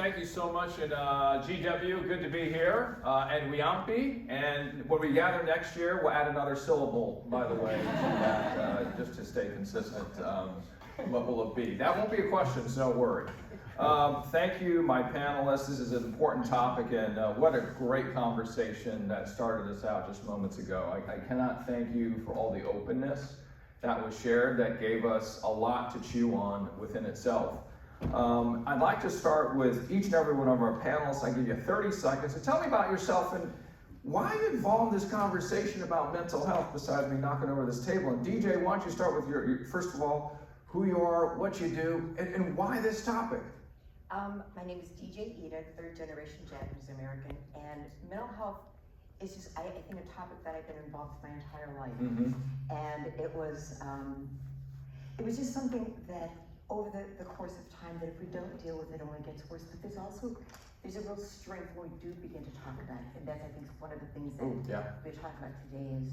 thank you so much. And GW, good to be here. And WHIAANPI. And when we gather next year, we'll add another syllable, by the way, to that, just to stay consistent. What will it be? That won't be a question, so don't worry. Thank you, my panelists. This is an important topic, and what a great conversation that started us out just moments ago. I cannot thank you for all the openness that was shared that gave us a lot to chew on within itself. I'd like to start with each and every one of our panelists. I give you 30 seconds to tell me about yourself and why you involved in this conversation about mental health besides me knocking over this table. And DJ, why don't you start with your first of all, who you are, what you do, and why this topic? My name is DJ Ida, third generation Japanese American, and mental health is just, I think, a topic that I've been involved with my entire life. And it was just something that over the course of time, that if we don't deal with it, only gets worse. But there's a real strength when we do begin to talk about it, and that's, I think, one of the things that we're talking about today is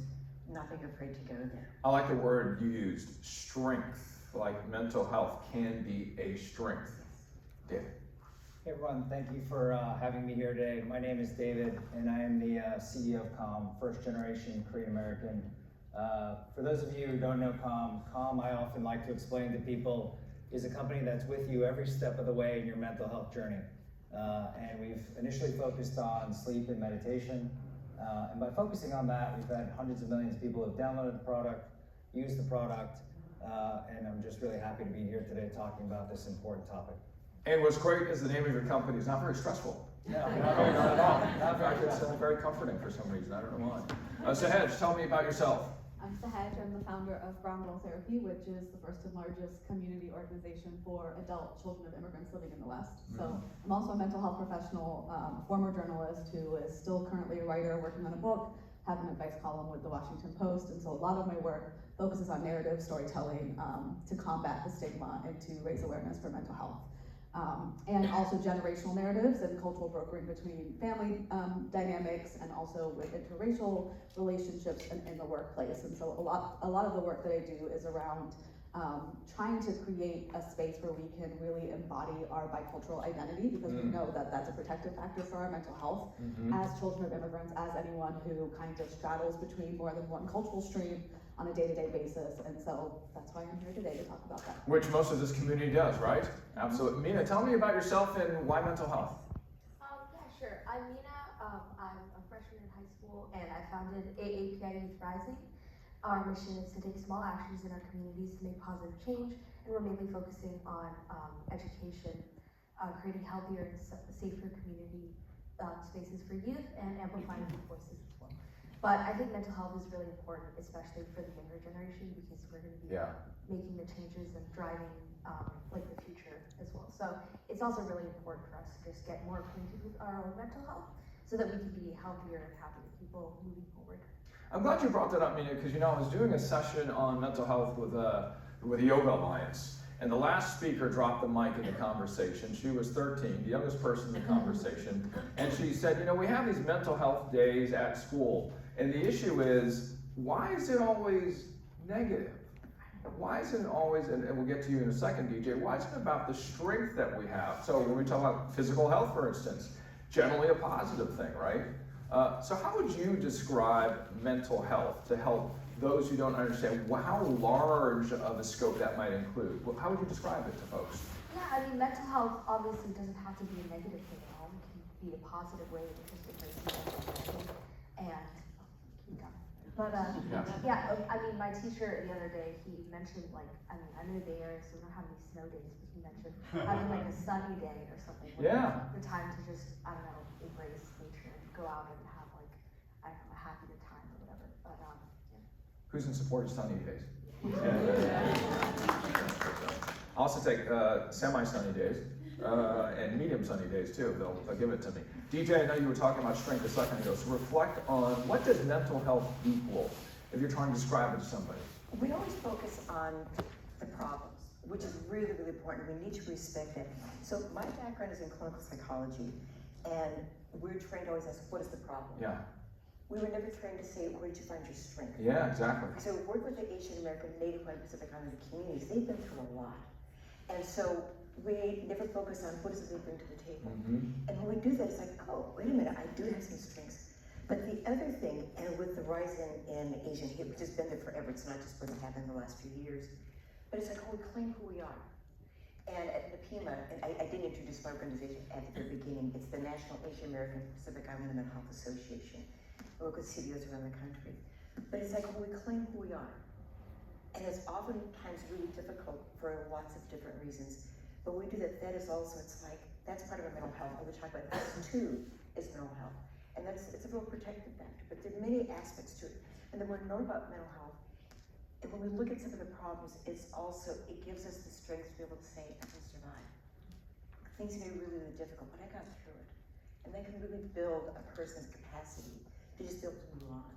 not being afraid to go there. I like the word you used, strength. Like mental health can be a strength. David. Hey everyone, thank you for having me here today. My name is David, and I am the CEO of CALM, first generation Korean American. For those of you who don't know CALM, I often like to explain to people, is a company that's with you every step of the way in your mental health journey. And we've initially focused on sleep and meditation. And by focusing on that, we've had hundreds of millions of people who have downloaded the product, used the product, and I'm just really happy to be here today talking about this important topic. And what's great is the name of your company is not very stressful. No, not at all. In fact, it's very comforting for some reason. I don't know why. Sahaj, tell me about yourself. I'm Sahaj. I'm the founder of Brown Girl Therapy, which is the first and largest community organization for adult children of immigrants living in the West. So I'm also a mental health professional, former journalist who is still currently a writer working on a book, have an advice column with the Washington Post, and so a lot of my work focuses on narrative storytelling to combat the stigma and to raise awareness for mental health. And also generational narratives and cultural brokering between family dynamics and also with interracial relationships in the workplace. And so a lot of the work that I do is around trying to create a space where we can really embody our bicultural identity, because we know that that's a protective factor for our mental health as children of immigrants, as anyone who kind of straddles between more than one cultural stream on a day-to-day basis, and so that's why I'm here today to talk about that. Which most of this community does, right? Absolutely. Mina, tell me about yourself and why mental health. Yeah, sure. I'm Mina. I'm a freshman in high school, and I founded AANHPI Youth Rising. Our mission is to take small actions in our communities to make positive change, and we're mainly focusing on education, creating healthier and safer community spaces for youth, and amplifying youth voices as well. But I think mental health is really important, especially for the younger generation, because we're going to be making the changes and driving like the future as well. So it's also really important for us to just get more acquainted with our own mental health so that we can be healthier and happier people moving forward. I'm glad you brought that up, Mina, because I was doing a session on mental health with the Yoga Alliance, and the last speaker dropped the mic in the conversation. She was 13, the youngest person in the conversation, and she said, we have these mental health days at school, and the issue is, why is it always negative? Why is it always, and we'll get to you in a second, DJ, why is it about the strength that we have? So when we talk about physical health, for instance, generally a positive thing, right? So how would you describe mental health to help those who don't understand how large of a scope that might include? How would you describe it to folks? Yeah, I mean, mental health obviously doesn't have to be a negative thing at all. It can be a positive way to just embrace mental health and But I mean, my teacher the other day, he mentioned I'm in the Bay Area, so we don't have any snow days, but he mentioned having a sunny day or something. The time to just, embrace nature and go out and have a happy good time or whatever. But Who's in support of sunny days? I also take semi-sunny days and medium sunny days too. They'll give it to me. DJ, I know you were talking about strength a second ago, so reflect on what does mental health equal if you're trying to describe it to somebody? We always focus on the problems, which is really, really important. We need to respect it. So my background is in clinical psychology, and we're trained to always ask, what is the problem? Yeah. We were never trained to say, where did you find your strength? Yeah, exactly. So work with the Asian American, Native White Pacific Islander communities. They've been through a lot. And so we never focus on what does it bring to the table. Mm-hmm. And when we do that, it's like, oh, wait a minute, I do have some strengths. But the other thing, and with the rise in Asian hate, which has been there forever, it's not just what's happened in the last few years, but it's like, oh, we claim who we are. And at NAPIMA, and I didn't introduce my organization at the very beginning, it's the National Asian American Pacific Islander Mental Health Association. We work with CEOs around the country. But it's like, when we claim who we are. And it's oftentimes really difficult for lots of different reasons. But when we do that, that is also, it's like, that's part of our mental health. And we talk about this too, is mental health. And it's a real protective factor, but there are many aspects to it. And the more we know about mental health, and when we look at some of the problems, it gives us the strength to be able to say, I can survive. Things may be really, really difficult, but I got through it. And that can really build a person's capacity to just be able to move on.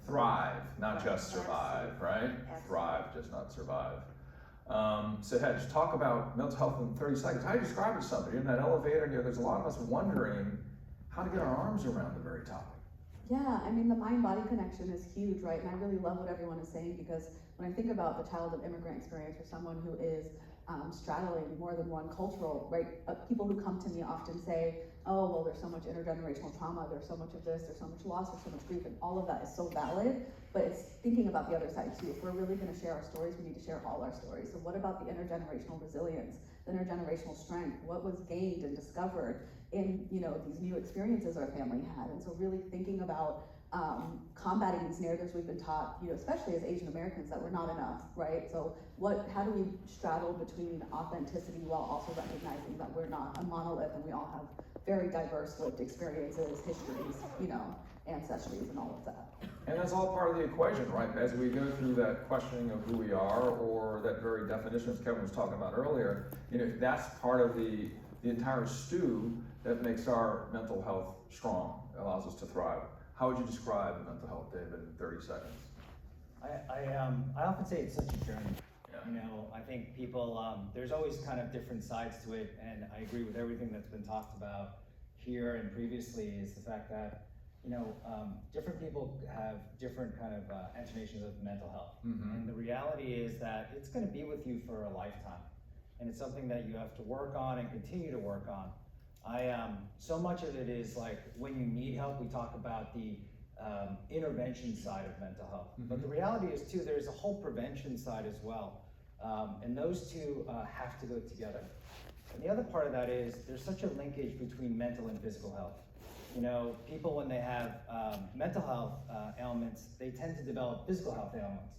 Thrive, not Right. just survive, right? Absolutely. Thrive, just not survive. So Hedge, talk about mental health in 30 seconds. How do you describe it to somebody? In that elevator, there's a lot of us wondering how to get our arms around the very topic. Yeah, I mean, the mind-body connection is huge, right? And I really love what everyone is saying, because when I think about the child of immigrant experience, or someone who is straddling more than one cultural, right? People who come to me often say, oh, well, there's so much intergenerational trauma, there's so much of this, there's so much loss, there's so much grief, and all of that is so valid, but it's thinking about the other side too. If we're really gonna share our stories, we need to share all our stories. So what about the intergenerational resilience, the intergenerational strength? What was gained and discovered in, these new experiences our family had? And so really thinking about combating these narratives we've been taught, especially as Asian Americans, that we're not enough, right? So how do we straddle between authenticity while also recognizing that we're not a monolith and we all have very diverse lived experiences, histories, ancestries and all of that. And that's all part of the equation, right? As we go through that questioning of who we are, or that very definition as Kevin was talking about earlier, that's part of the entire stew that makes our mental health strong, allows us to thrive. How would you describe mental health, David, in 30 seconds? I often say it's such a journey. Yeah. I think people, there's always kind of different sides to it, and I agree with everything that's been talked about here and previously, is the fact that, different people have different kind of intonations of mental health. Mm-hmm. And the reality is that it's gonna be with you for a lifetime. And it's something that you have to work on and continue to work on. So much of it is like, when you need help, we talk about the intervention side of mental health. Mm-hmm. But the reality is too, there's a whole prevention side as well. And those two have to go together. And the other part of that is, there's such a linkage between mental and physical health. People, when they have mental health ailments, they tend to develop physical health ailments.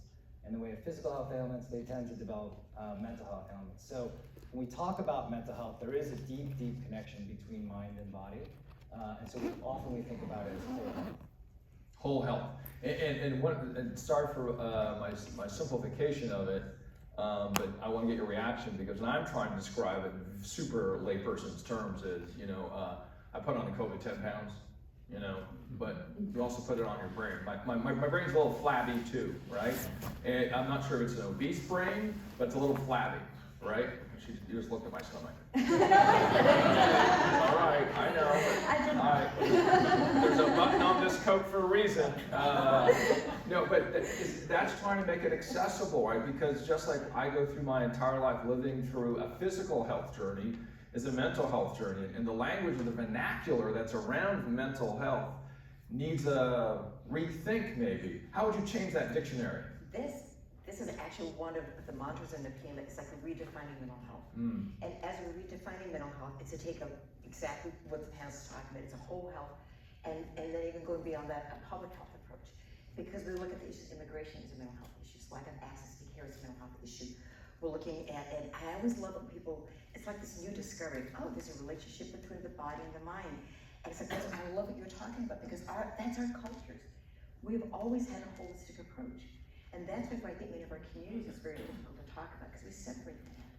And the way of physical health ailments, they tend to develop mental health ailments. So when we talk about mental health, there is a deep, deep connection between mind and body. And so often we think about it as whole health. Whole health. And sorry for my simplification of it, but I want to get your reaction, because when I'm trying to describe it in super layperson's terms, is, I put on the COVID 10 pounds, but you also put it on your brain. My brain's a little flabby too, right? And I'm not sure if it's an obese brain, but it's a little flabby, right? You just looked at my stomach. All right, I know. There's a button on this coat for a reason. No, but that's trying to make it accessible, right? Because just like I go through my entire life living through a physical health journey, is a mental health journey. And the language of the vernacular that's around mental health needs a rethink, maybe. How would you change that dictionary? This is actually one of the mantras in the PM. It's like redefining mental health. Mm. And as we're redefining mental health, it's to take exactly what the panel is talking about. It's a whole health, and then even going beyond that, a public health approach. Because we look at the issues, immigration is a mental health issue, lack of access to care is a mental health issue. We're looking at, and I always love when people, it's like this new discovery. Oh, there's a relationship between the body and the mind. And it's like, I love what you're talking about, because that's our cultures. We've always had a holistic approach. And that's why I think many of our communities is very difficult to talk about, because we separate from that.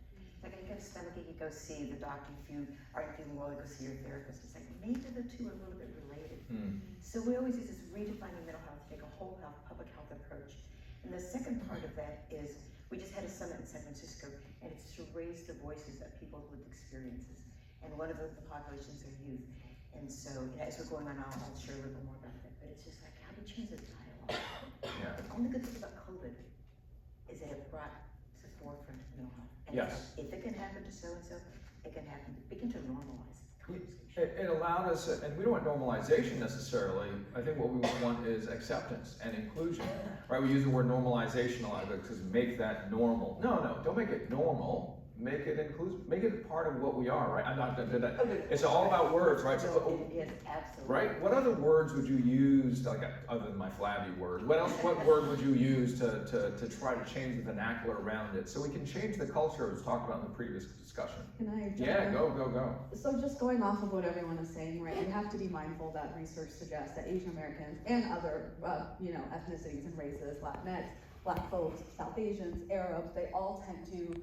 Like, if you have a stomachache, you go see the doctor. If you aren't feeling well, you go see your therapist. It's like, maybe the two are a little bit related. Mm. So we always use this redefining mental health to take a whole health, public health approach. And the second part of that is, we just had a summit in San Francisco, and it's to raise the voices of people with experiences. And one of the populations are youth. And so, as we're going on, I'll share a little bit more about that. But it's just like, how do we change the dialogue? Yeah. The only good thing about COVID is that it brought to the forefront mental health. And Yes. if it can happen to so-and-so, it can happen, begin to normalize the conversation. It allowed us, and we don't want normalization necessarily. I think what we want is acceptance and inclusion, right? We use the word normalization a lot because make that normal. No, don't make it normal. Make it inclusive. Make it part of what we are, right? I'm not going to do that. Okay. It's all about words, right? So So, it is absolutely. right? What other words would you use, like other than my flabby word? What else? What word would you use to try to change the vernacular around it so we can change the culture as talked about in the previous discussion? Can I jump Yeah, in? go. So just going off of what everyone is saying, right, we have to be mindful that research suggests that Asian Americans and other, ethnicities and races, Latinx, Black folks, South Asians, Arabs, they all tend to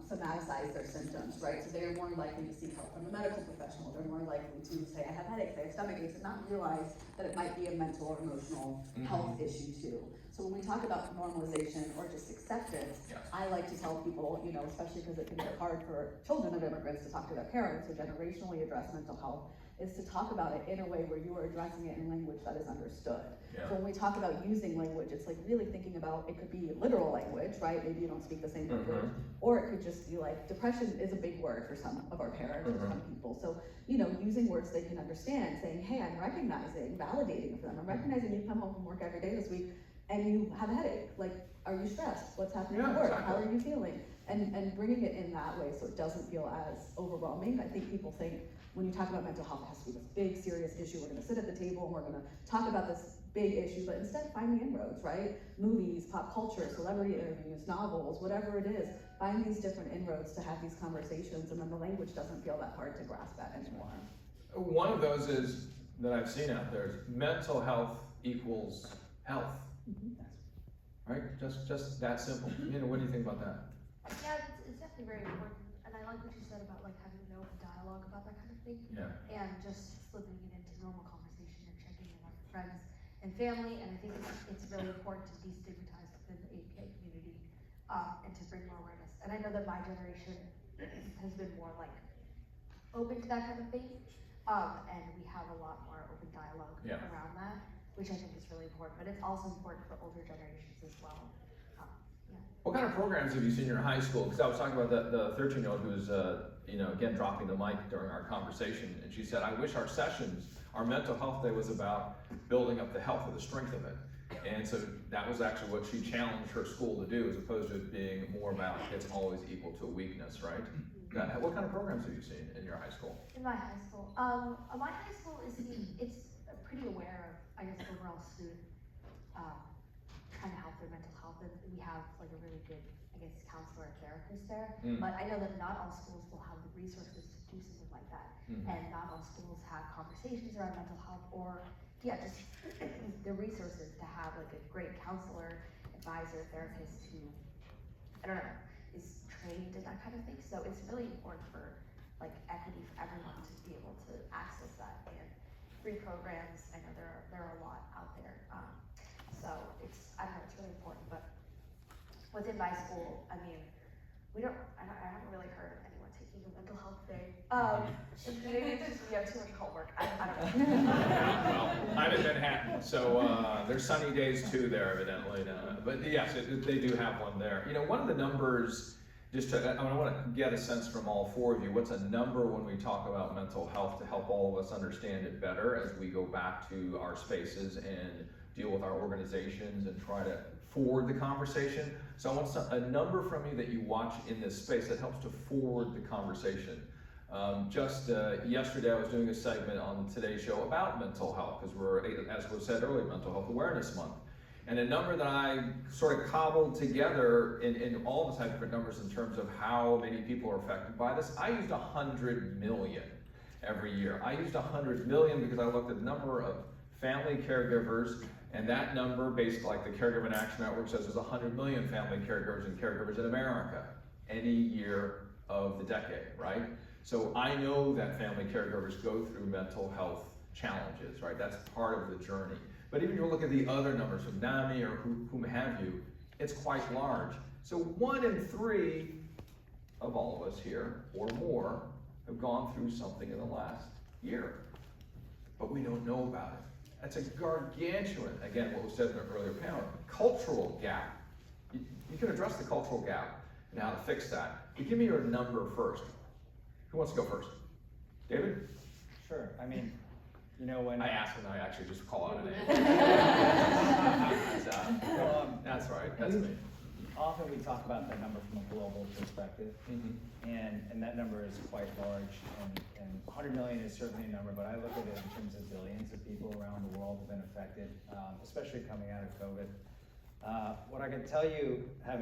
somaticize their symptoms, right? So they're more likely to seek help from a medical professional. They're more likely to say, I have headaches, I have stomach aches, and not realize that it might be a mental or emotional health issue too. So when we talk about normalization or just acceptance, Yes. I like to tell people, especially because it can be hard for children of immigrants to talk to their parents or generationally address mental health, is to talk about it in a way where you are addressing it in language that is understood. Yeah. So when we talk about using language, it's like really thinking about, it could be literal language, right? Maybe you don't speak the same language. Or it could just be like, depression is a big word for some of our parents or some people. So, using words they can understand, saying, hey, I'm recognizing, validating for them. I'm recognizing you come home from work every day this week and you have a headache. Like, are you stressed? What's happening at Yeah, work? exactly. How are you feeling? And bringing it in that way so it doesn't feel as overwhelming. I think people think when you talk about mental health, it has to be this big, serious issue. We're gonna sit at the table and we're gonna talk about this big issue, but instead find the inroads, right? Movies, pop culture, celebrity interviews, novels, whatever it is, find these different inroads to have these conversations, and then the language doesn't feel that hard to grasp at anymore. One of those is that I've seen out there is mental health equals health, right? Just that simple. What do you think about that? Yeah, it's definitely very important, and I like what you said about like having an open dialogue about that kind of thing, Yeah. and just slipping it into normal conversation and checking in on friends and family. And I think it's really important to destigmatize within the API community, and to bring more awareness. And I know that my generation has been more like open to that kind of thing, and we have a lot more open dialogue Yeah. around that, which I think is really important. But it's also important for older generations as well. What kind of programs have you seen in your high school? Because I was talking about the 13-year-old who was, again, dropping the mic during our conversation, and she said, I wish our sessions, our mental health day was about building up the health or the strength of it. And so that was actually what she challenged her school to do, as opposed to it being more about it's always equal to a weakness, right? What kind of programs have you seen in your high school? In my high school, my high school it's pretty aware of, I guess, overall student, trying to help their mental health, and we have like a really good, I guess, counselor or therapist there. But I know that not all schools will have the resources to do something like that, and not all schools have conversations around mental health, or just the resources to have like a great counselor, advisor, therapist who, I don't know, is trained in that kind of thing. So it's really important for like equity for everyone to be able to access that, and free programs. I know there are a lot out there. So I don't know, it's really important. But within my school, I mean, I haven't really heard of anyone taking a mental health day. Maybe it's just we have too much homework. I don't know. Well, I'm in Manhattan, so there's sunny days too there, evidently. But yes, they do have one there. One of the numbers, I want to get a sense from all four of you, what's a number when we talk about mental health to help all of us understand it better as we go back to our spaces and deal with our organizations and try to forward the conversation. So I want a number from you that you watch in this space that helps to forward the conversation. Yesterday I was doing a segment on today's show about mental health, because we're, as was said earlier, Mental Health Awareness Month. And a number that I sort of cobbled together in all the type of different numbers in terms of how many people are affected by this. I used 100 million every year. I used 100 million because I looked at the number of family caregivers, and that number, based like the Caregiver in Action Network says, there's 100 million family caregivers and caregivers in America any year of the decade, right? So I know that family caregivers go through mental health challenges, right? That's part of the journey. But even if you look at the other numbers from NAMI or whom have you, it's quite large. So 1 in 3 of all of us here, or more, have gone through something in the last year. But we don't know about it. That's a gargantuan, again, what was said in an earlier panel, cultural gap. You can address the cultural gap. and how to fix that. But give me your number first. Who wants to go first? David? Sure. I mean, you know, when I asked and I actually just call out a name. That's right, that's me. Often we talk about that number from a global perspective, and that number is quite large, and 100 million is certainly a number, but I look at it in terms of billions of people around the world have been affected, especially coming out of COVID. What I can tell you, having